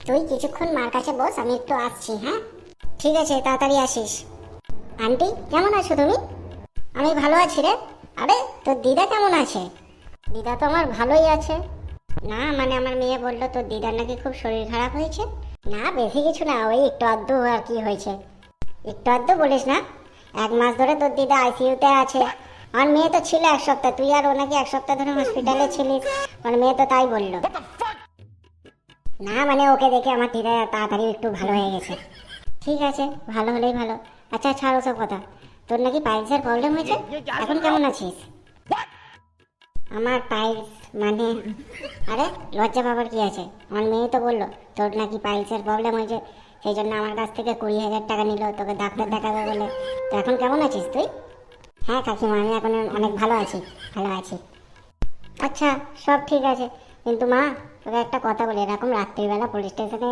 তুই কিছুক্ষণ মার কাছে বস, আমি একটু আসছি। হ্যাঁ ঠিক আছে, তাড়াতাড়ি আসিস। আন্টি কেমন আছো তুমি? আমি ভালো আছি রে। আরে তোর দিদা কেমন আছে? দিদা তো আমার ভালোই আছে। না মানে আমার মেয়ে বললো তোর দিদার নাকি খুব শরীর খারাপ হয়েছে। না বেশি কিছু না, ওই একটু আধটু আর কি হয়েছে। একটু আধটু বলিস না, 1 মাস ধরে তোর দিদা আইসিইউতে আছে। আমার মেয়ে তো ছিল 1 সপ্তাহ, তুই আর ও নাকি 1 সপ্তাহ ধরে হসপিটালে ছিলিস। আমার মেয়ে তো তাই বললো। না মানে ওকে দেখে আমার দিদা তাড়াতাড়ি একটু ভালো হয়ে গেছে। ঠিক আছে, ভালো হলেই ভালো। আচ্ছা ছাড় ওসব কথা, তোর নাকি পাইলসের প্রবলেম হয়েছে, এখন কেমন আছিস? আমার পাইলস মানে? আরে লজ্জা পাবার কি আছে? আমার মেয়ে তো বললো তোর নাকি পাইলসের প্রবলেম হয়েছে, সেই জন্য আমার কাছ থেকে 20,000 টাকা নিল তোকে ডাক্তার দেখাবে বলে। তো এখন কেমন আছিস তুই? হ্যাঁ কাকিমা, আমি এখন অনেক ভালো আছি, ভালো আছি। আচ্ছা সব ঠিক আছে, কিন্তু মা তোকে একটা কথা বলি, এরকম রাত্রিবেলা পুলিশ স্টেশনে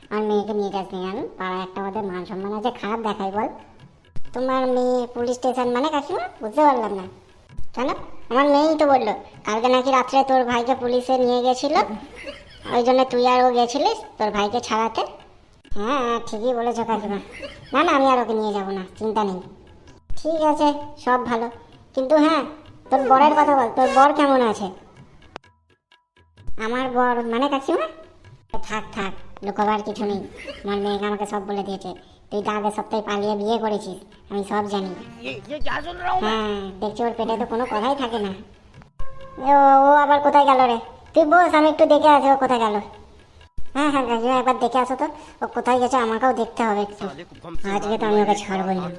আমার মেয়েকে নিয়ে যাস নি। আমি পাড়ায় একটা ওদের মান সম্মান আছে, খারাপ দেখাই বল? তোমার মেয়ে পুলিশ স্টেশন মানে কাকিমা? বুঝতে পারলাম না। কেন? আমার মেয়েই তো বললো কালকে নাকি রাত্রে তোর ভাইকে পুলিশে নিয়ে গেছিল, ওই জন্য তুই আর ও গেছিলিস তোর ভাইকে ছাড়াতে। হ্যাঁ ঠিকই বলেছো কাকিমা। না না আমি আর ওকে নিয়ে যাবো না, চিন্তা নেই। ঠিক আছে, সব ভালো। কিন্তু হ্যাঁ তোর বরের কথা বল, তোর বর কেমন আছে? আমার বর মানে কাকিমা? থাক থাক, লুকোবার কিছু নেই। আমার মেয়েকে আমাকে সব বলে দিয়েছে, তুই তো আগের সপ্তাহে পালিয়ে বিয়ে করেছিস, আমি সব জানি। হ্যাঁ দেখছি ওর পেটে তো কোনো কথাই থাকে না। ও ও আবার কোথায় গেল রে? তুই বস, আমি একটু দেখে আসি ও কোথায় গেল। হ্যাঁ হ্যাঁ কাকিমা একবার দেখে আসো তো, ও কোথায় গেছে আমাকেও দেখতে হবে একটু। আজকে তো আমি ওকে ছাড়বই না।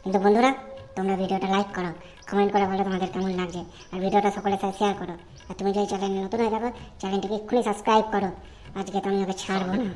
কিন্তু বন্ধুরা তোমরা ভিডিওটা লাইক করো, কমেন্ট করে বলো তোমাদের কেমন লাগছে, আর ভিডিওটা সকলের সাথে শেয়ার করো। আর তুমি যদি চ্যানেলে নতুন হয়ে থাকো চ্যানেলটিকে এক্ষুনি সাবস্ক্রাইব করো। আজকে তো আমি ওকে ছাড়বো না।